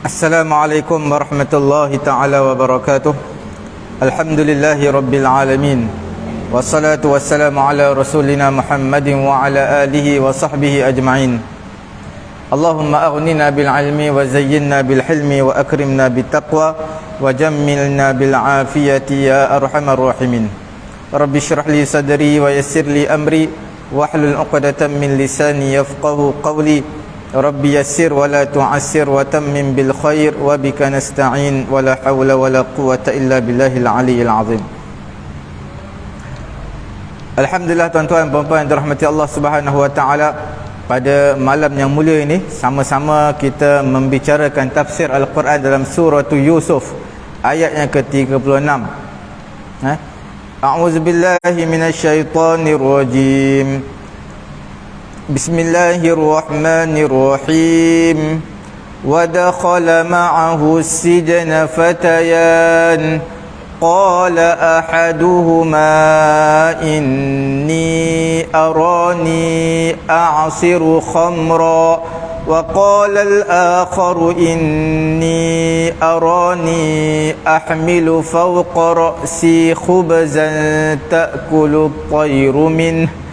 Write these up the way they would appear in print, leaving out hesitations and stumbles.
Assalamualaikum warahmatullahi ta'ala wabarakatuh. Alhamdulillahi rabbil alamin. Wassalatu wassalamu ala rasulina Muhammadin wa ala alihi wa sahbihi ajma'in. Allahumma aghnina bil ilmi wa zayyinna bil hilmi wa akrimna bit taqwa wa jammilna bil afiyati ya arhamar rahimin. Rabbi shrah li sadri wa yassir li amri wahlul 'uqdatam min lisani yafqahu qawli. Rabbi yassir wa la tu'assir wa tammim bil khair wa bika nasta'in wa la hawla wa la quwwata illa billahil aliyyil azim. Alhamdulillah tuan-tuan dan puan-puan yang dirahmati Allah Subhanahu wa taala, pada malam yang mulia ini sama-sama kita membicarakan tafsir Al-Quran dalam surah Yusuf ayat yang ke-36. A'udzubillahi minasyaitonir rajim. Bismillahirrahmanirrahim. Wa dakhala ma'ahu as-sijna fatayan. Qala ahaduhuma inni arani a'siru khamra wa qala al-akharu inni arani ahmilu fawqa ra'si khubzan ta'kulu at-tayru minhu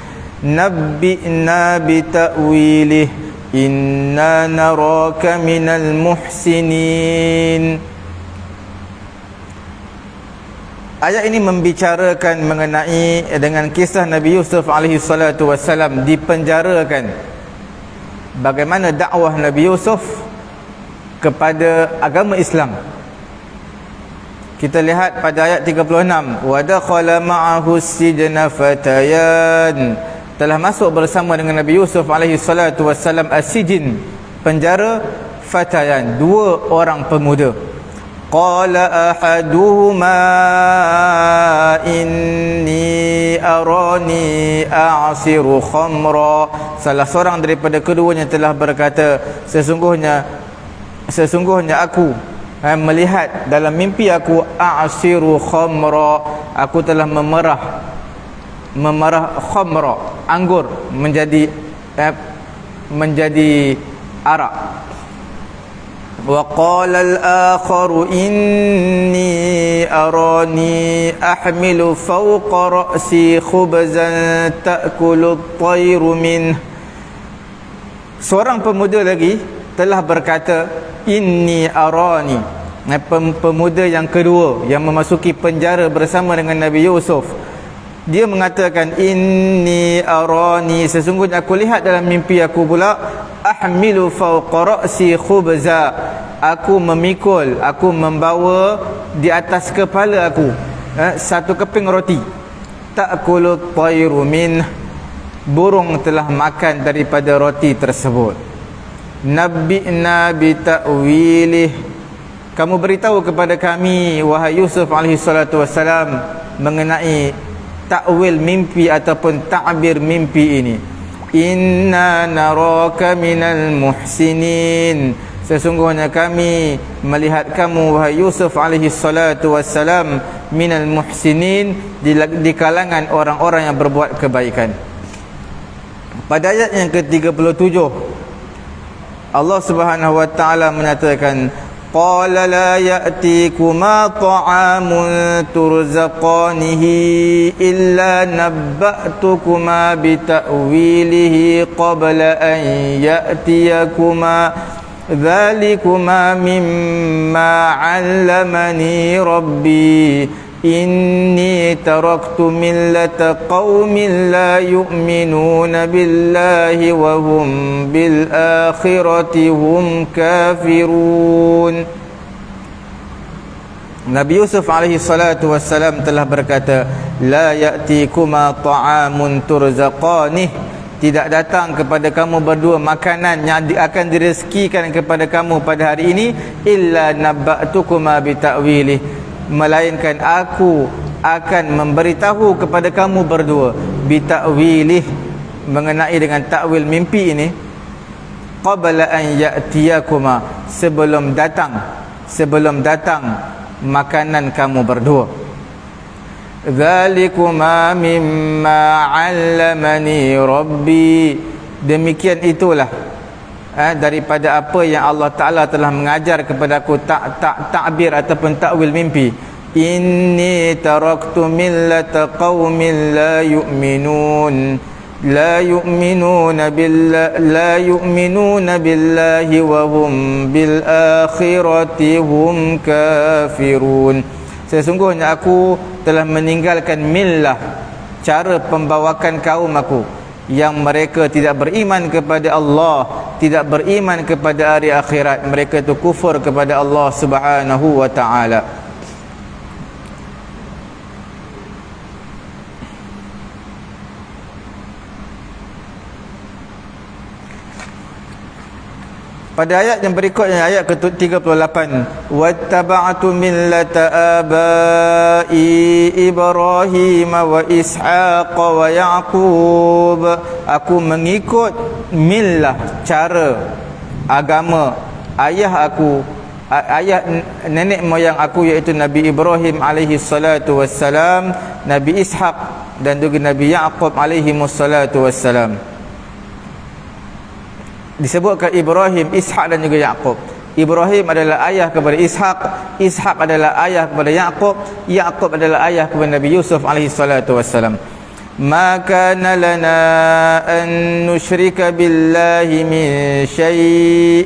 nabbi'na bita'wilih inna naraka minal muhsinin. Ayat ini membicarakan mengenai dengan kisah Nabi Yusuf alaihi salatu wassalam dipenjarakan. Bagaimana dakwah Nabi Yusuf kepada agama Islam. Kita lihat pada ayat 36, wa dakhala ma'ahu as-sijna fatayan. Telah masuk bersama dengan Nabi Yusuf alaihi salatu wassalam as-sijn, penjara, fatayan, dua orang pemuda. Qala ahaduhuma inni arani a'siru khamra. Salah seorang daripada keduanya telah berkata, sesungguhnya aku melihat dalam mimpi aku a'siru khamra, aku telah memerah khamra, anggur menjadi arak. Wa qala al-akharu inni arani ahmilu fawqa ra'si khubzan ta'kulu at-tayru min. Seorang pemuda lagi telah berkata inni arani. Pemuda yang kedua yang memasuki penjara bersama dengan Nabi Yusuf, dia mengatakan inni arani, sesungguhnya aku lihat dalam mimpi aku pula ahmilu fawqa ra'si khubza, aku memikul, aku membawa di atas kepala aku satu keping roti. Ta'kulu at-tayru min, burung telah makan daripada roti tersebut. Nabbi'na bita'wilih, kamu beritahu kepada kami wahai Yusuf alaihi salatu wassalam mengenai takwil mimpi ataupun ta'bir mimpi ini. Inna naraka minal muhsinin, sesungguhnya kami melihat kamu wahai Yusuf alaihi salatu wassalam minal muhsinin, di kalangan orang-orang yang berbuat kebaikan. Pada ayat yang ke-37 Allah Subhanahu wa taala menyatakan, qala la ya'tikuma ta'amun turzaqanihi illa nabba'tukuma bita'wilihi qabla an ya'tiyakuma dhalikuma mimma 'allamani rabbi inni taraktu millata qaumin la yu'minuna billahi wa hum bil akhirati hum kafirun. Nabi Yusuf alaihi salatu wassalam telah berkata, la ya'tikuma ta'amun turzaqanih, tidak datang kepada kamu berdua makanan yang akan direzekikan kepada kamu pada hari ini, illa nabba'tukuma bita'wilih, melainkan aku akan memberitahu kepada kamu berdua bita'wilih, mengenai dengan takwil mimpi ini, qabla an ya'tiyakuma, sebelum datang makanan kamu berdua. Dzalikuma mimma 'allamani rabbi, demikian itulah daripada apa yang Allah Ta'ala telah mengajar kepada aku, takbir ataupun takwil mimpi. Inni taraktu millata qaumin la yu'minuna billahi wa hum bil akhirati hum kafirun. Sesungguhnya aku telah meninggalkan millah, cara pembawakan kaum aku, yang mereka tidak beriman kepada Allah, tidak beriman kepada hari akhirat. Mereka itu kufur kepada Allah Subhanahu wa ta'ala. Pada ayat yang berikutnya, ayat ke-38, wattaba'tu millata abai Ibrahim wa Ishaq wa Yaqub. Aku mengikut millah, cara agama ayah aku, ayah nenek moyang aku, iaitu Nabi Ibrahim alaihi salatu wassalam, Nabi Ishaq dan juga Nabi Yaqub alaihi salatu wassalam. Disebutkan Ibrahim, Ishaq dan juga Yaqub. Ibrahim adalah ayah kepada Ishaq, Ishaq adalah ayah kepada Yaqub, Yaqub adalah ayah kepada Nabi Yusuf alaihi salatu wassalam. Ma kana lana an nusyrika billahi min syai'.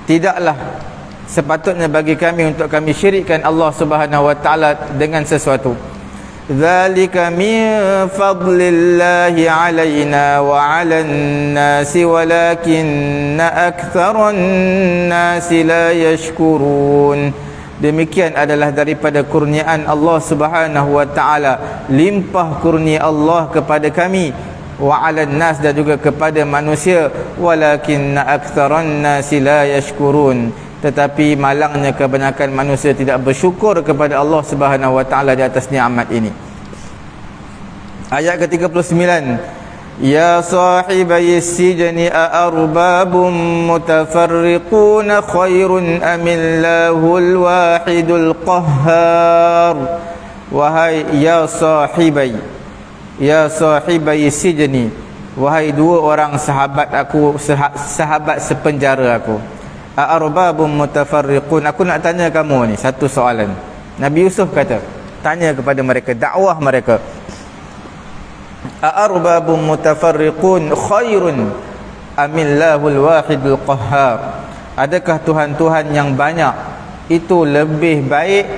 Tidaklah sepatutnya bagi kami untuk kami syirikkan Allah Subhanahu wa taala dengan sesuatu. Dzalika min fadlillahi alaina wa 'alan nasi walakinna aktsaran nasi la yashkurun. Demikian adalah daripada kurniaan Allah Subhanahu wa taala, limpah kurnia Allah kepada kami, wa 'alan nas, dan juga kepada manusia, walakinna aktsaran nasi la yashkurun. Tetapi malangnya kebanyakan manusia tidak bersyukur kepada Allah Subhanahu wa taala di atas nikmat ini. Ayat ke-39, ya sahibai sijni a'arbabun mutafarriqun khairun amillahul wahidul qahhar. Wahai ya sahibai sijni, wahai dua orang sahabat aku, sahabat sepenjara aku. A'arbabun mutafarriqun. Aku nak tanya kamu ni satu soalan. Nabi Yusuf kata, tanya kepada mereka, dakwah mereka. A'arbabun mutafarriqun khairun amillahul wahidul qahhar. Adakah Tuhan-Tuhan yang banyak itu lebih baik,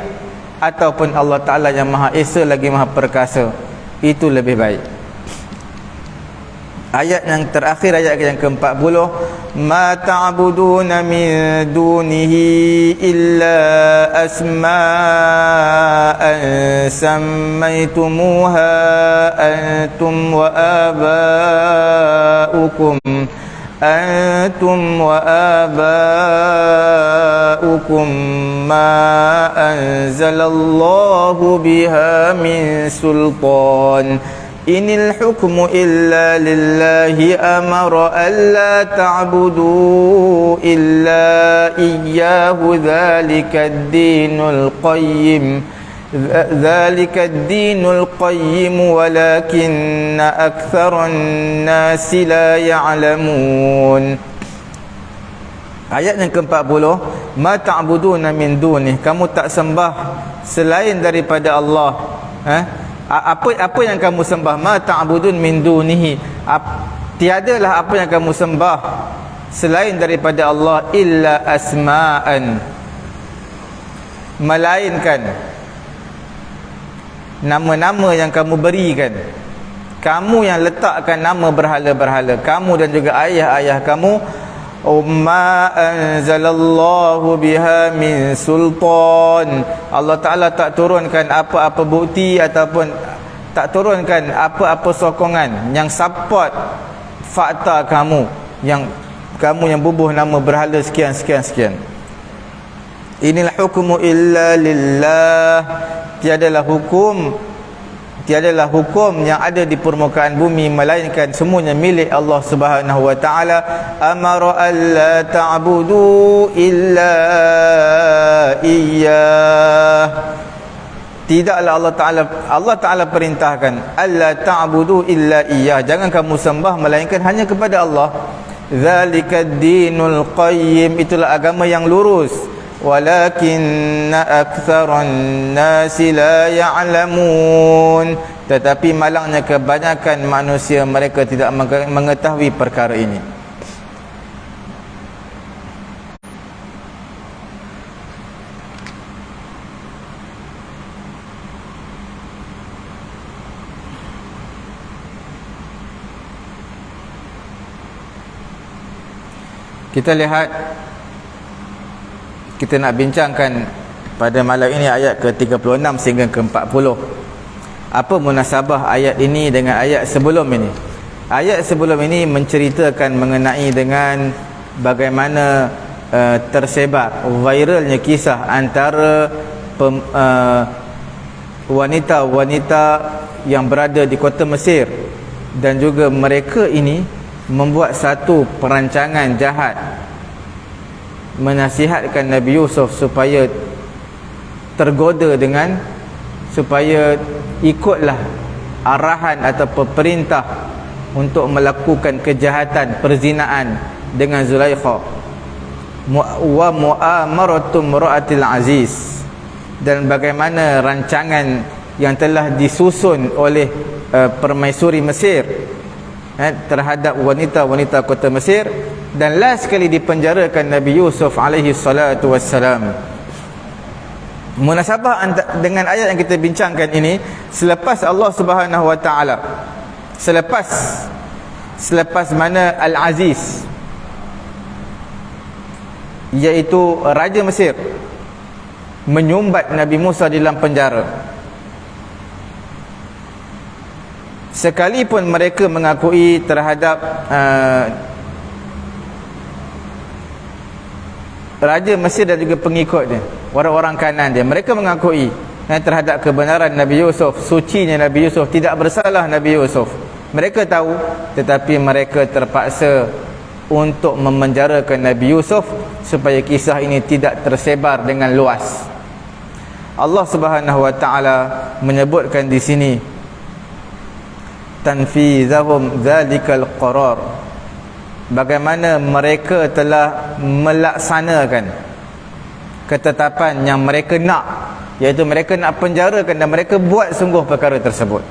ataupun Allah Ta'ala yang Maha Esa lagi Maha Perkasa itu lebih baik? Ayat yang terakhir, ayat yang ke-40, ma ta'buduna min dunihi illa asma'an sammaytumuha antum wa aba'ukum ma anzalallahu biha min sultan. Inil hukmu illa lillahi amara alla ta'budu illa iyyahu dzalikad dinul qayyim walakinna aktsaran nasi la ya'lamun. Ayat yang ke-40, ma ta'buduna min dunih, kamu tak sembah selain daripada Allah. Apa yang kamu sembah? Ma ta'budun min dunihi, tiadalah apa yang kamu sembah selain daripada Allah, illa asma'an, melainkan nama-nama yang kamu berikan. Kamu yang letakkan nama berhala-berhala, kamu dan juga ayah-ayah kamu. Ma anzalallahu biha min sultan. Allah Ta'ala tak turunkan apa-apa bukti ataupun tak turunkan apa-apa sokongan yang support fakta kamu yang bubuh nama berhala sekian. Inil hukmu illa lillah. Tiadalah hukum yang ada di permukaan bumi melainkan semuanya milik Allah Subhanahu wa taala. Amara alla ta'budu illa iyyah. Tidaklah Allah Taala perintahkan alla ta'budu illa iyyah, jangan kamu sembah melainkan hanya kepada Allah. Zalikad dinul qayyim, itulah agama yang lurus. Walakinna aktsaran nasi la ya'lamun, tetapi malangnya kebanyakan manusia mereka tidak mengetahui perkara ini. Kita lihat, kita nak bincangkan pada malam ini ayat ke-36 sehingga ke-40. Apa munasabah ayat ini dengan ayat sebelum ini? Ayat sebelum ini menceritakan mengenai dengan bagaimana tersebar viralnya kisah antara wanita-wanita yang berada di kota Mesir, dan juga mereka ini membuat satu perancangan jahat menasihatkan Nabi Yusuf supaya tergoda dengan, supaya ikutlah arahan atau perintah untuk melakukan kejahatan perzinaan dengan Zulaikha. Wa mu'amaratum ra'atil aziz, dan bagaimana rancangan yang telah disusun oleh permaisuri Mesir terhadap wanita-wanita kota Mesir, dan last sekali dipenjarakan Nabi Yusuf alaihi salatu wassalam. Munasabah dengan ayat yang kita bincangkan ini, selepas Allah Subhanahu wa taala, selepas mana Al-Aziz, iaitu Raja Mesir, menyumbat Nabi Musa di dalam penjara. Sekalipun mereka mengakui terhadap Raja Mesir dan juga pengikut dia, orang-orang kanan dia, mereka mengakui terhadap kebenaran Nabi Yusuf, sucinya Nabi Yusuf, tidak bersalah Nabi Yusuf. Mereka tahu, tetapi mereka terpaksa untuk memenjarakan Nabi Yusuf supaya kisah ini tidak tersebar dengan luas. Allah Subhanahu wa taala menyebutkan di sini tanfizahum zalikal qarar, bagaimana mereka telah melaksanakan ketetapan yang mereka nak, iaitu mereka nak penjarakan, dan mereka buat sungguh perkara tersebut,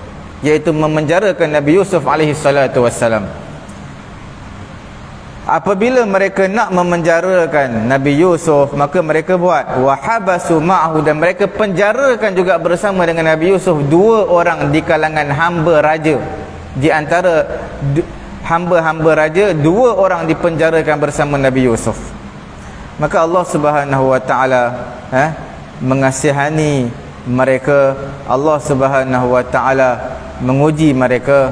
iaitu memenjarakan Nabi Yusuf alaihi salatu wassalam. Apabila mereka nak memenjarakan Nabi Yusuf, maka mereka buat wahabasu ma'ahu, dan mereka penjarakan juga bersama dengan Nabi Yusuf dua orang di kalangan hamba raja. Di antara hamba-hamba raja, dua orang dipenjarakan bersama Nabi Yusuf. Maka Allah Subhanahu wa taala mengasihani mereka. Allah Subhanahu wa taala menguji mereka,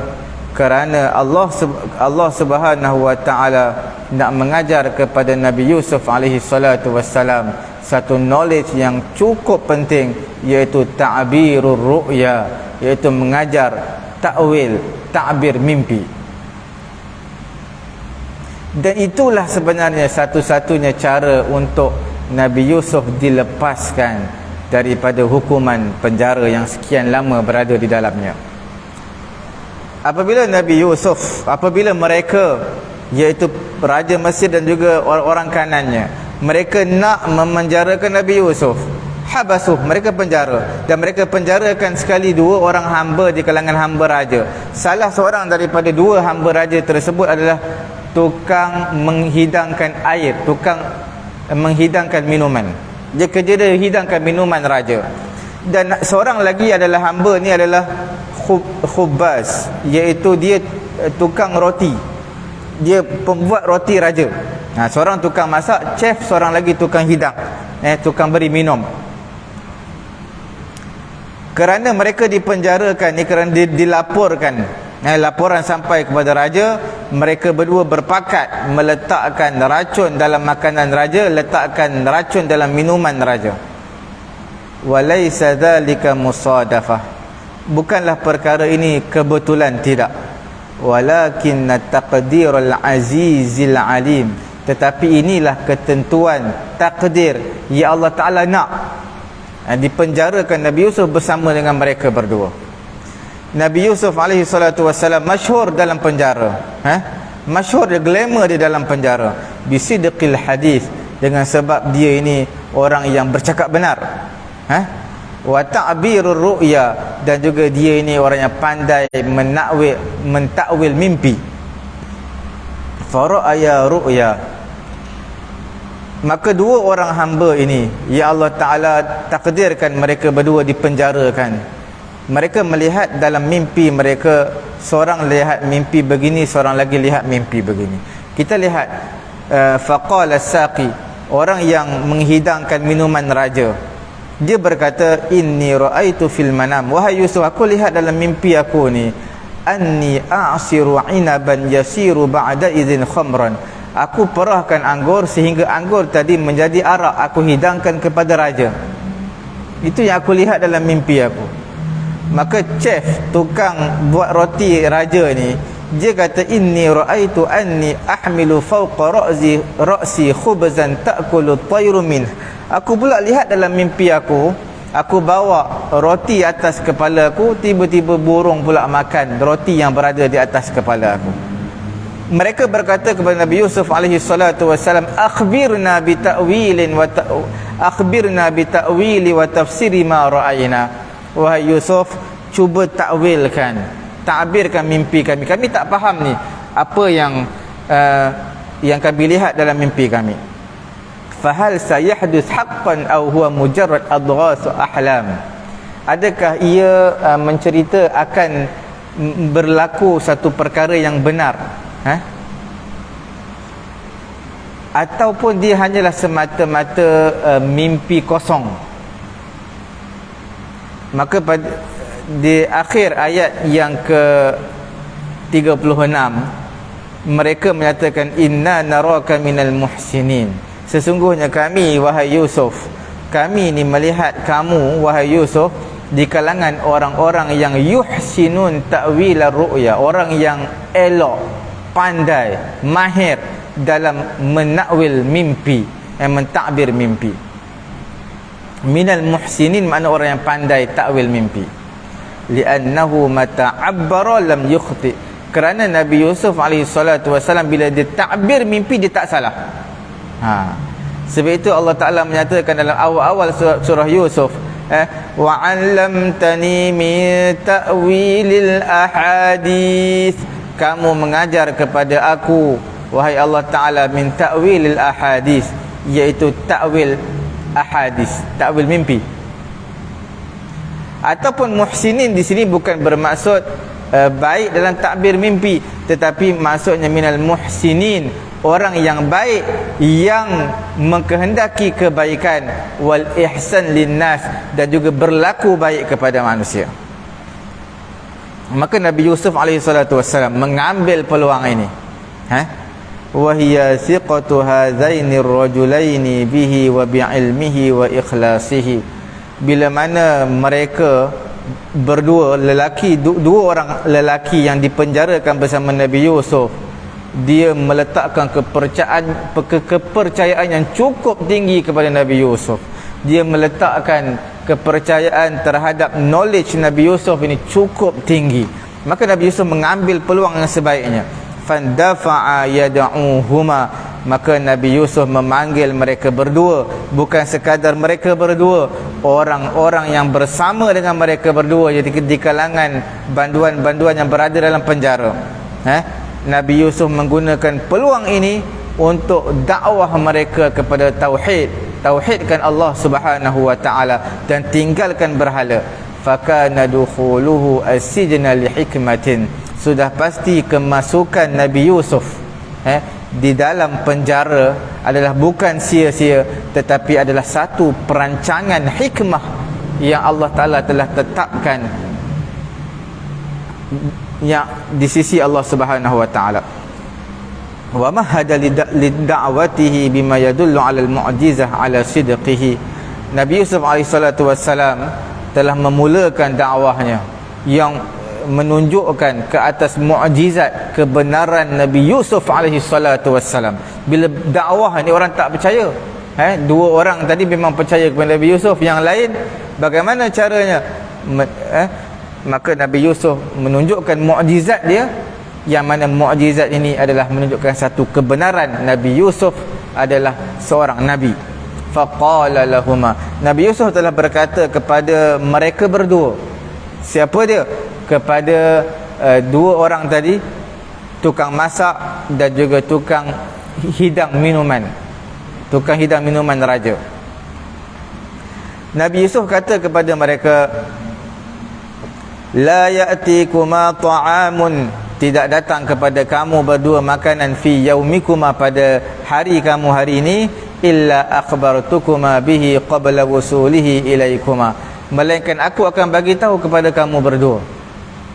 kerana Allah Subhanahu wa taala nak mengajar kepada Nabi Yusuf alaihi salatu wassalam satu knowledge yang cukup penting, iaitu ta'birur ru'ya, iaitu mengajar takwil, takbir mimpi. Dan itulah sebenarnya satu-satunya cara untuk Nabi Yusuf dilepaskan daripada hukuman penjara yang sekian lama berada di dalamnya. Apabila Nabi Yusuf, apabila mereka, iaitu Raja Mesir dan juga orang-orang kanannya, mereka nak memenjarakan Nabi Yusuf, habasuh, mereka penjara, dan mereka penjarakan sekali dua orang hamba di kalangan hamba raja. Salah seorang daripada dua hamba raja tersebut adalah tukang menghidangkan air, tukang menghidangkan minuman. Dia kerja dia hidangkan minuman raja. Dan seorang lagi adalah hamba ni adalah khubbaz, iaitu dia tukang roti, dia pembuat roti raja. Seorang tukang masak, chef, seorang lagi tukang hidang, tukang beri minum. Kerana mereka dipenjarakan ni, kerana dilaporkan, laporan sampai kepada raja, mereka berdua berpakat meletakkan racun dalam makanan raja, letakkan racun dalam minuman raja. Walaysa dzalika musadafah, bukanlah perkara ini kebetulan, tidak. Walakinna taqdirul azizil alim, tetapi inilah ketentuan takdir ya Allah Ta'ala nak dipenjarakan Nabi Yusuf bersama dengan mereka berdua. Nabi Yusuf alaihi salatu wassalam masyhur dalam penjara. masyhur dia, glamour di dalam penjara, bisidqil hadis, dengan sebab dia ini orang yang bercakap benar, wa ta'birur ru'ya, dan juga dia ini orang yang pandai mentakwil mimpi. Fara'aya ru'ya, maka dua orang hamba ini ya Allah Ta'ala takdirkan mereka berdua dipenjarakan. Mereka melihat dalam mimpi mereka, seorang lihat mimpi begini, seorang lagi lihat mimpi begini. Kita lihat faqala saqi, orang yang menghidangkan minuman raja, dia berkata, inni ra'aitu fil manam, wahai Yusuf, aku lihat dalam mimpi aku ni, anni a'siru inaban yasiru ba'da idzin khamran, aku perahkan anggur sehingga anggur tadi menjadi arak, aku hidangkan kepada raja. Itu yang aku lihat dalam mimpi aku. Maka chef, tukang buat roti raja ni, dia kata, inni ra'aitu anni ahmilu fawqa ra'si khubzan ta'kulu at-tayru min. Aku pula lihat dalam mimpi aku bawa roti atas kepala aku, tiba-tiba burung pula makan roti yang berada di atas kepala aku. Mereka berkata kepada Nabi Yusuf alaihi salatu wasalam, akhbirna bi ta'wili wa tafsiri ma ra'ayna. Wahai Yusuf, cuba takwilkan, takbirkan mimpi kami. Kami tak faham ni apa yang kami lihat dalam mimpi kami. Fahal sayahdus haqqan aw huwa mujarrad adghas ahlam. Adakah ia mencerita akan berlaku satu perkara yang benar, ataupun dia hanyalah semata-mata mimpi kosong? Maka di akhir ayat yang ke-36 mereka menyatakan, inna naraka minal muhsinin, sesungguhnya kami wahai Yusuf, kami ni melihat kamu wahai Yusuf di kalangan orang-orang yang yuhsinun ta'wil ar-ru'ya, orang yang elok, pandai, mahir dalam menakwil mimpi, mentakbir mimpi. Minal muhsinin makna orang yang pandai takwil mimpi. Li'annahu mata'abbara lam yukhti, kerana Nabi Yusuf alaihi salatu wasalam bila dia takbir mimpi dia tak salah. Sebab itu Allah Ta'ala menyatakan dalam awal-awal surah Yusuf, wa 'allamtani min ta'wilil ahadith, kamu mengajar kepada aku wahai Allah Ta'ala min ta'wilil ahadith, iaitu takwil ahadis, takwil mimpi. Ataupun muhsinin di sini bukan bermaksud baik dalam takbir mimpi, tetapi maksudnya minal muhsinin, orang yang baik, yang mengkehendaki kebaikan, wal ihsan linnas, dan juga berlaku baik kepada manusia. Maka Nabi Yusuf alaihi salatu wassalam mengambil peluang ini, وَهِيَ ثِقَةُ هَذَيْنِ الرَّجُلَيْنِ بِهِ وَبِعِلْمِهِ وَإِخْلَاصِهِ. Bila mana mereka berdua, dua orang lelaki yang dipenjarakan bersama Nabi Yusuf, dia meletakkan kepercayaan yang cukup tinggi kepada Nabi Yusuf. Dia meletakkan kepercayaan terhadap knowledge Nabi Yusuf ini cukup tinggi. Maka Nabi Yusuf mengambil peluang yang sebaiknya. Fandafa'a yad'uhuma, maka Nabi Yusuf memanggil mereka berdua. Bukan sekadar mereka berdua, orang-orang yang bersama dengan mereka berdua, jadi di kalangan banduan-banduan yang berada dalam penjara. Nabi Yusuf menggunakan peluang ini untuk dakwah mereka kepada tauhid, tauhidkan Allah Subhanahu wa taala dan tinggalkan berhala. Fakana dukhuluhu as-sijna li hikmatin, sudah pasti kemasukan Nabi Yusuf di dalam penjara adalah bukan sia-sia, tetapi adalah satu perancangan hikmah yang Allah Ta'ala telah tetapkan yang di sisi Allah Subhanahu wa Ta'ala. Wa mahada lid'awatihi bima yadullu 'ala al-mu'jizah 'ala sidqihi. Nabi Yusuf alaihi salatu wassalam telah memulakan dakwahnya yang menunjukkan ke atas mukjizat kebenaran Nabi Yusuf alaihi salatu wassalam. Bila dakwah ni orang tak percaya, dua orang tadi memang percaya kepada Nabi Yusuf, yang lain bagaimana caranya? Maka Nabi Yusuf menunjukkan mukjizat dia yang mana mukjizat ini adalah menunjukkan satu kebenaran Nabi Yusuf adalah seorang nabi. Faqala lahuma, Nabi Yusuf telah berkata kepada mereka berdua. Siapa dia? Kepada dua orang tadi, tukang masak dan juga tukang hidang minuman, tukang hidang minuman raja. Nabi Yusuf kata kepada mereka, la ya'tikuma ta'amun, tidak datang kepada kamu berdua makanan fi yaumikuma, pada hari kamu hari ini, illa akhbartukuma bihi qabla wusulihi ilaikuma, melainkan aku akan bagi tahu kepada kamu berdua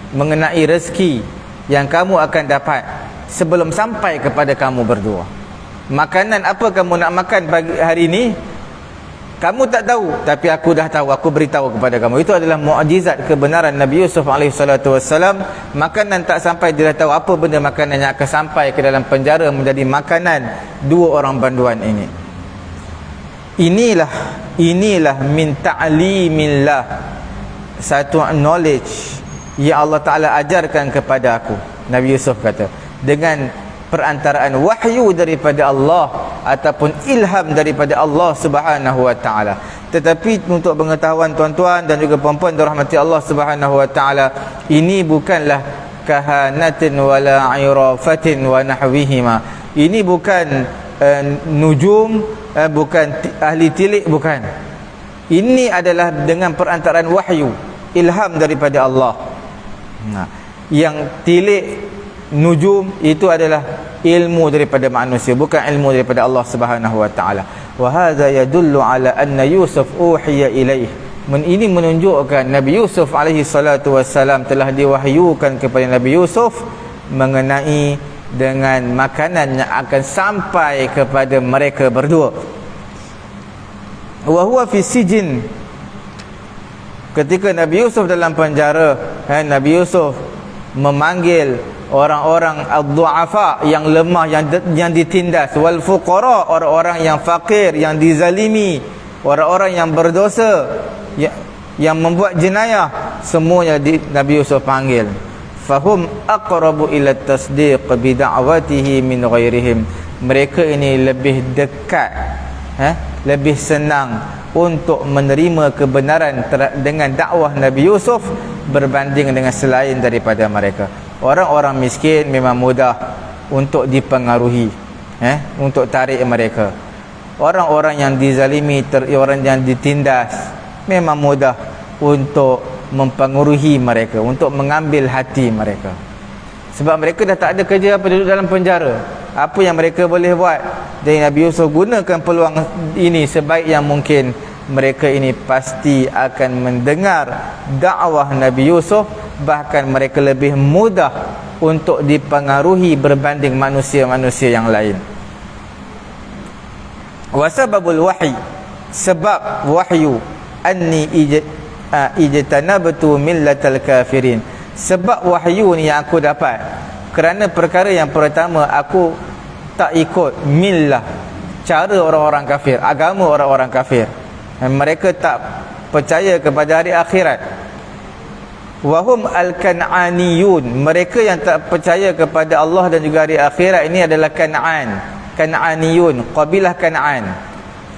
mengenai rezeki yang kamu akan dapat sebelum sampai kepada kamu berdua. Makanan apa kamu nak makan pagi hari ini kamu tak tahu, tapi aku dah tahu, aku beritahu kepada kamu. Itu adalah mukjizat kebenaran Nabi Yusuf alaihissalatu wassalam. Makanan tak sampai, dia dah tahu apa benda makanan yang akan sampai ke dalam penjara menjadi makanan dua orang banduan ini. Inilah min ta'limillah, satu knowledge yang Allah Ta'ala ajarkan kepada aku. Nabi Yusuf kata, dengan perantaraan wahyu daripada Allah ataupun ilham daripada Allah Subhanahu wa taala. Tetapi untuk pengetahuan tuan-tuan dan juga puan-puan dirahmati Allah Subhanahu wa taala, ini bukanlah kahanatin wala irafatin wa nahwihima. Ini bukan nujum, bukan ahli tilik, bukan. Ini adalah dengan perantaraan wahyu, ilham daripada Allah. Yang tilik, nujum itu adalah ilmu daripada manusia, bukan ilmu daripada Allah Subhanahu wa taala. Wa hadza yadullu ala anna Yusuf uhiya ilaih. Ini menunjukkan Nabi Yusuf alaihi salatu wassalam telah diwahyukan kepada Nabi Yusuf mengenai dengan makanan yang akan sampai kepada mereka berdua. Wa huwa fi sijin, ketika Nabi Yusuf dalam penjara, Nabi Yusuf memanggil orang-orang ad-du'afa, yang lemah, yang ditindas, wal fuqara, orang-orang yang fakir, yang dizalimi, orang-orang yang berdosa, yang membuat jenayah, semuanya Nabi Yusuf panggil. Fahum aqrabu ila tasdiq bi da'watihi min ghairihim. Mereka ini lebih dekat, lebih senang untuk menerima kebenaran dengan dakwah Nabi Yusuf berbanding dengan selain daripada mereka. Orang-orang miskin memang mudah untuk dipengaruhi, untuk tarik mereka. Orang-orang yang dizalimi, orang yang ditindas, memang mudah untuk mempengaruhi mereka, untuk mengambil hati mereka. Sebab mereka dah tak ada kerja apa, duduk dalam penjara. Apa yang mereka boleh buat? Jadi Nabi Yusuf gunakan peluang ini sebaik yang mungkin. Mereka ini pasti akan mendengar dakwah Nabi Yusuf, bahkan mereka lebih mudah untuk dipengaruhi berbanding manusia-manusia yang lain. Wasababul wahyi, sebab wahyu, anni ijtanabtu millatal kafirin. Sebab wahyu ni yang aku dapat kerana perkara yang pertama, aku tak ikut millah, cara orang-orang kafir, agama orang-orang kafir. Mereka tak percaya kepada hari akhirat. Wahum al-kan'aniyun, mereka yang tak percaya kepada Allah dan juga hari akhirat ini adalah Kan'aniyun, qabilah Kan'an.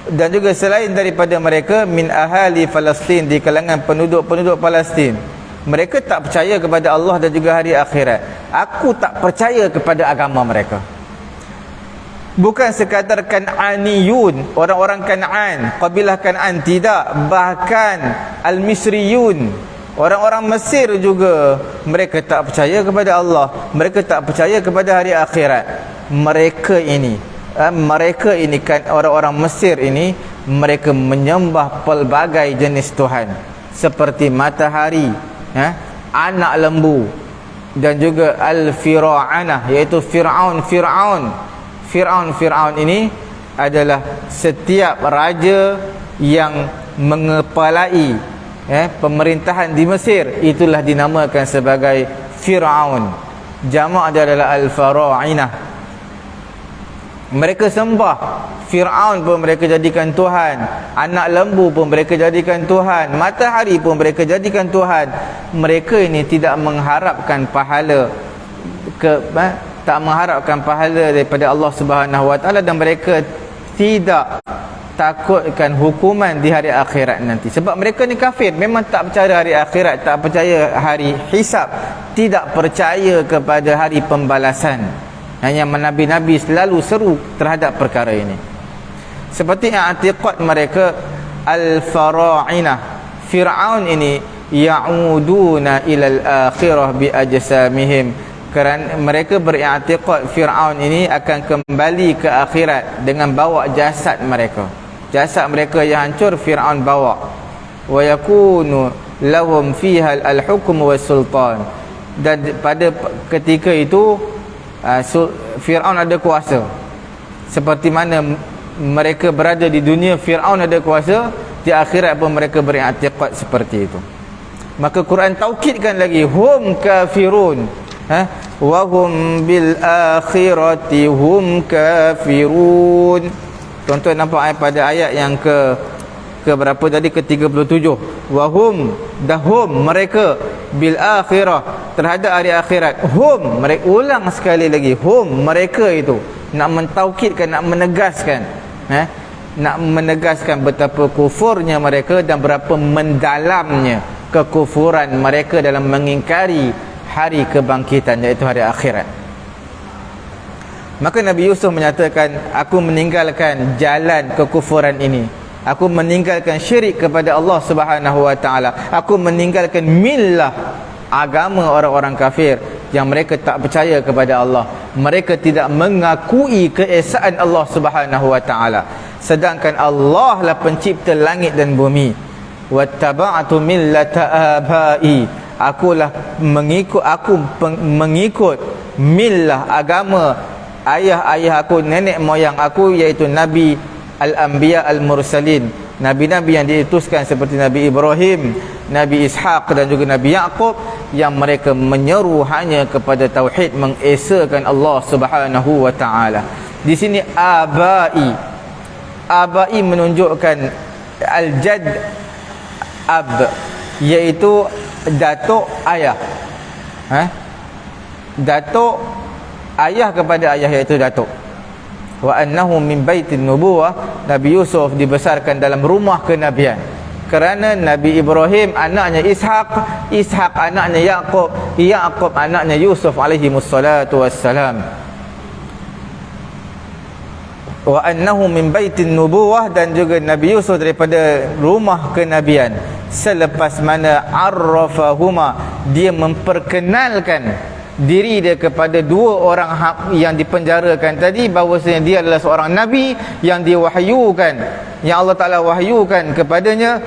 Dan juga selain daripada mereka, min ahali Palestin, di kalangan penduduk-penduduk Palestin. Mereka tak percaya kepada Allah dan juga hari akhirat. Aku tak percaya kepada agama mereka. Bukan sekadar Kan'aniyun, orang-orang Kan'an, kabilah Kan'an, tidak. Bahkan Al-Misriyun, orang-orang Mesir juga, mereka tak percaya kepada Allah. Mereka tak percaya kepada hari akhirat. Mereka ini kan, orang-orang Mesir ini, mereka menyembah pelbagai jenis Tuhan, seperti matahari, anak lembu, dan juga Al-Fir'anah, iaitu Fir'aun ini adalah setiap raja yang mengepalai pemerintahan di Mesir, itulah dinamakan sebagai Fir'aun. Jamak dia adalah Al-Fara'inah. Mereka sembah Fir'aun pun mereka jadikan Tuhan, anak lembu pun mereka jadikan Tuhan, matahari pun mereka jadikan Tuhan. Mereka ini tidak mengharapkan pahala tak mengharapkan pahala daripada Allah Subhanahu wa taala, dan mereka tidak takutkan hukuman di hari akhirat nanti. Sebab mereka ni kafir, memang tak percaya hari akhirat, tak percaya hari hisab, tidak percaya kepada hari pembalasan. Hanya nabi-nabi selalu seru terhadap perkara ini. Seperti i'tiqad mereka al-fara'inah, Fir'aun ini ya'uduna ilal akhirah bi ajsamihim, kerana mereka beriktikad Fir'aun ini akan kembali ke akhirat dengan bawa jasad mereka. Jasad mereka yang hancur Fir'aun bawa. Wa yakunu lahum fiha al-hukm was sultan, dan pada ketika itu Fir'aun ada kuasa. Seperti mana mereka berada di dunia, Fir'aun ada kuasa, di akhirat pun mereka beriktikad seperti itu. Maka Quran taukidkan lagi, hum kafirun, wa hum bil akhirati hum kafirun. Tuan-tuan nampak pada ayat yang ke berapa tadi, ke-37, wa hum, dahum mereka, bil akhirah terhadap hari akhirat, hum mereka, ulang sekali lagi, hum mereka itu, nak mentaukidkan, nak menegaskan, nak menegaskan betapa kufurnya mereka dan berapa mendalamnya kekufuran mereka dalam mengingkari hari kebangkitan, iaitu hari akhirat. Maka Nabi Yusuf menyatakan, aku meninggalkan jalan kekufuran ini, aku meninggalkan syirik kepada Allah Subhanahu wa taala, aku meninggalkan millah, agama orang-orang kafir yang mereka tak percaya kepada Allah, mereka tidak mengakui keesaan Allah Subhanahu wa taala, sedangkan Allah lah pencipta langit dan bumi. Wattaba'tu millata abai, aku mengikut millah, agama ayah-ayah aku, nenek moyang aku, iaitu Nabi al-anbiya al-mursalin, nabi-nabi yang diutuskan seperti Nabi Ibrahim, Nabi Ishaq dan juga Nabi Yaqub, yang mereka menyeru hanya kepada tauhid, mengesakan Allah Subhanahu wa taala. Di sini abai menunjukkan al-jad ab, iaitu datuk ayah, datuk ayah kepada ayah, iaitu datuk. Wa annahu min baitin nubuwah, Nabi Yusuf dibesarkan dalam rumah kenabian, kerana Nabi Ibrahim anaknya Ishaq, Ishaq anaknya Yaqub, Yaqub anaknya Yusuf alaihi wassalatu wassalam. Wa annahu min baitin nubuwah, dan juga Nabi Yusuf daripada rumah kenabian. Selepas mana arrafahuma, dia memperkenalkan diri dia kepada dua orang yang dipenjarakan tadi, bahawasanya dia adalah seorang nabi yang diwahyukan, yang Allah Ta'ala wahyukan kepadanya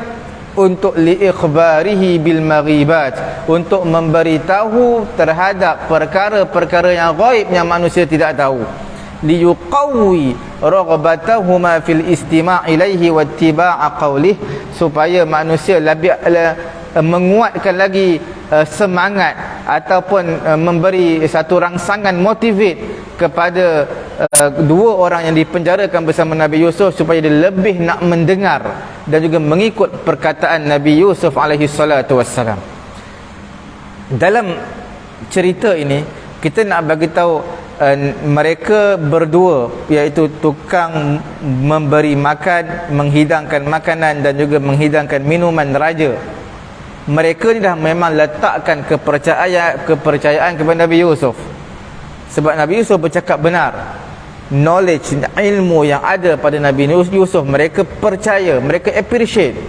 untuk liikhbarihi bil maghibat, untuk memberitahu terhadap perkara-perkara yang ghaib yang manusia tidak tahu, liyuqawwi ragbatahuma fil istima' ilaihi wattiba'a qawlih, supaya manusia lebih menguatkan lagi semangat ataupun memberi satu rangsangan, motivate kepada dua orang yang dipenjarakan bersama Nabi Yusuf, supaya dia lebih nak mendengar dan juga mengikut perkataan Nabi Yusuf alaihi salatu wassalam. Dalam cerita ini kita nak bagi tahu mereka berdua, iaitu tukang memberi makan, menghidangkan makanan dan juga menghidangkan minuman raja, mereka ni dah memang letakkan kepercayaan kepada Nabi Yusuf. Sebab Nabi Yusuf bercakap benar, knowledge, ilmu yang ada pada Nabi Yusuf, mereka percaya, mereka appreciate.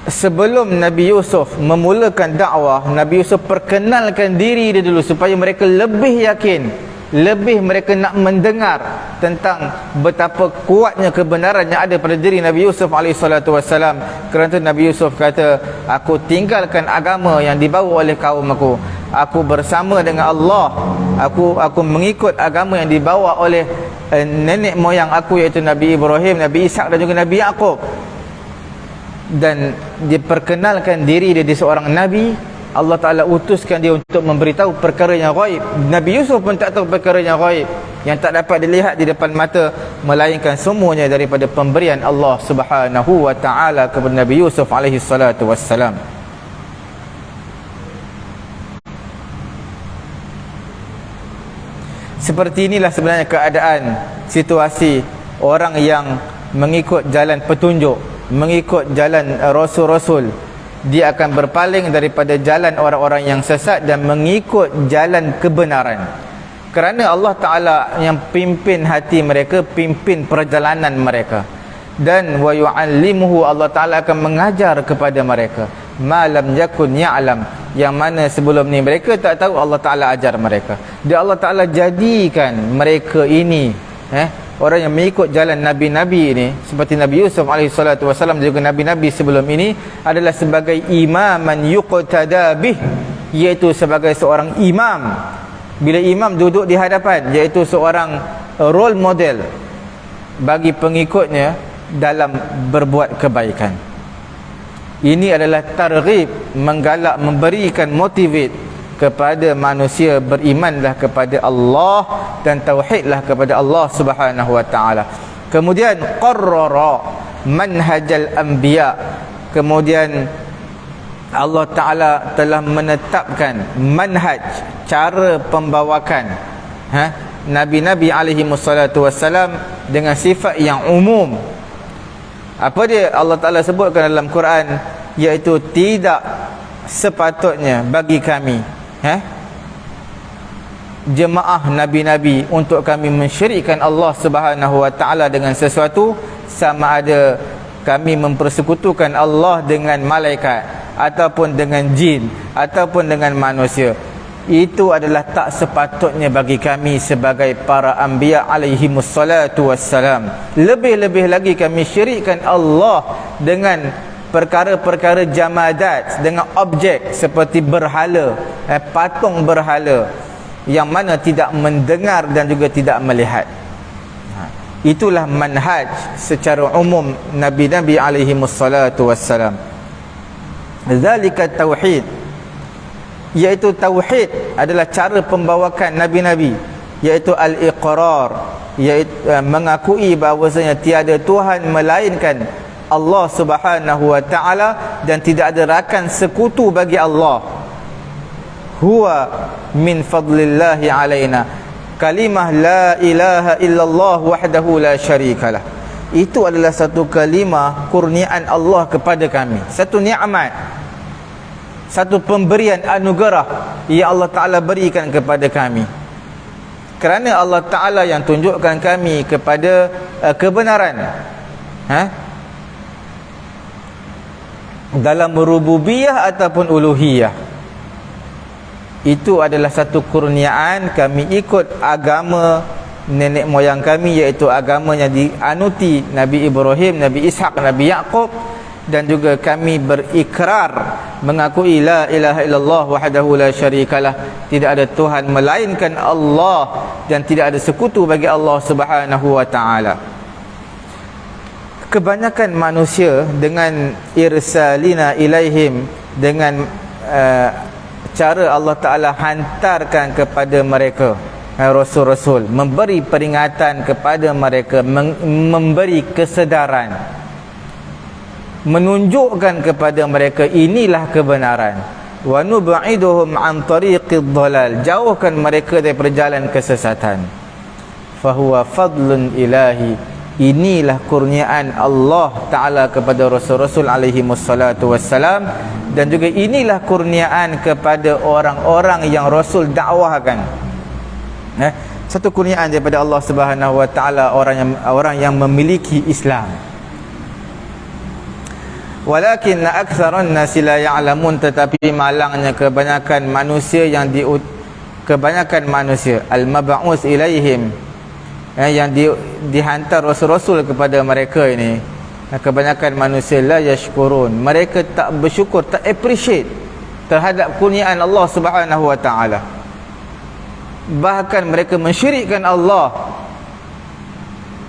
Sebelum Nabi Yusuf memulakan dakwah, Nabi Yusuf perkenalkan diri dia dulu, supaya mereka lebih yakin, lebih mereka nak mendengar tentang betapa kuatnya kebenaran yang ada pada diri Nabi Yusuf alaihissalatu wassalam. Kerana itu Nabi Yusuf kata, aku tinggalkan agama yang dibawa oleh kaum aku bersama dengan Allah, aku mengikut agama yang dibawa oleh nenek moyang aku, iaitu Nabi Ibrahim, Nabi Ishaq dan juga Nabi Yaqub. Dan diperkenalkan diri dia seorang nabi. Allah Ta'ala utuskan dia untuk memberitahu perkara yang ghaib. Nabi Yusuf pun tak tahu perkara yang ghaib, yang tak dapat dilihat di depan mata, melainkan semuanya daripada pemberian Allah Subhanahu wa ta'ala kepada Nabi Yusuf alaihi salatu wassalam. Seperti inilah sebenarnya keadaan situasi orang yang mengikut jalan petunjuk, mengikut jalan rasul-rasul. Dia akan berpaling daripada jalan orang-orang yang sesat dan mengikut jalan kebenaran. Kerana Allah Ta'ala yang pimpin hati mereka, pimpin perjalanan mereka. Dan wa yu'allimuhu, Allah Ta'ala akan mengajar kepada mereka ma lam yakun ya'lam, yang mana sebelum ni mereka tak tahu, Allah Ta'ala ajar mereka. Dan Allah Ta'ala jadikan mereka ini orang yang mengikut jalan Nabi-Nabi ini, seperti Nabi Yusuf AS dan juga Nabi-Nabi sebelum ini, adalah sebagai imaman yuqtada bih, iaitu sebagai seorang imam. Bila imam duduk di hadapan, iaitu seorang role model bagi pengikutnya dalam berbuat kebaikan. Ini adalah targhib, menggalak, memberikan motivate kepada manusia, berimanlah kepada Allah dan tauhidlah kepada Allah Subhanahu wa taala. Kemudian qarrara manhajal anbiya, kemudian Allah Taala telah menetapkan manhaj, cara pembawakan nabi-nabi alaihi wassalatu wassalam dengan sifat yang umum. Apa dia Allah Ta'ala sebutkan dalam Quran, iaitu tidak sepatutnya bagi kami jemaah nabi-nabi untuk kami mensyirikkan Allah Subhanahu wa taala dengan sesuatu, sama ada kami mempersekutukan Allah dengan malaikat ataupun dengan jin ataupun dengan manusia. Itu adalah tak sepatutnya bagi kami sebagai para anbiya alaihi wassalatu wassalam. Lebih-lebih lagi kami syirikkan Allah dengan perkara-perkara jamadat, dengan objek seperti berhala, patung berhala yang mana tidak mendengar dan juga tidak melihat. Itulah manhaj secara umum nabi-nabi alaihi wassalatu wassalam. Zalika tauhid, iaitu tauhid adalah cara pembawakan nabi-nabi, iaitu al-iqrar, iaitu mengakui bahawasanya tiada Tuhan melainkan Allah Subhanahu wa taala dan tidak ada rakan sekutu bagi Allah. Huwa min fadlillahi alaina, kalimah la ilaha illallah wahdahu la syarikalah. Itu adalah satu kalimah kurniaan Allah kepada kami, satu nikmat, satu pemberian anugerah yang Allah Ta'ala berikan kepada kami. Kerana Allah Ta'ala yang tunjukkan kami kepada kebenaran dalam rububiyah ataupun uluhiyah. Itu adalah satu kurniaan. Kami ikut agama nenek moyang kami, iaitu agama yang dianuti Nabi Ibrahim, Nabi Ishaq, Nabi Yaqub. Dan juga kami berikrar mengakui la ilaha illallah wahdahu la syarikalah, tidak ada Tuhan melainkan Allah dan tidak ada sekutu bagi Allah Subhanahu wa taala. Kebanyakan manusia dengan irsalina ilaihim, dengan cara Allah Taala hantarkan kepada mereka rasul-rasul, memberi peringatan kepada mereka, memberi kesedaran, menunjukkan kepada mereka inilah kebenaran. Wa nub'iduhum an tariqid dhalal, jauhkan mereka daripada jalan kesesatan. Fahuwa fadlun ilahi, inilah kurniaan Allah Ta'ala kepada Rasul-Rasul alaihi wassalatu wassalam. Dan juga inilah kurniaan kepada orang-orang yang Rasul dakwahkan. Satu kurniaan daripada Allah Subhanahu wa Ta'ala, orang yang memiliki Islam. Walakin aktsaran nasi la ya'lamun, tetapi malangnya kebanyakan manusia kebanyakan manusia al-mab'us ilaihim, yang dihantar rasul-rasul kepada mereka ini, kebanyakan manusia la yashkurun, mereka tak bersyukur, tak appreciate terhadap kurniaan Allah Subhanahu wa taala. Bahkan mereka mensyirikkan Allah.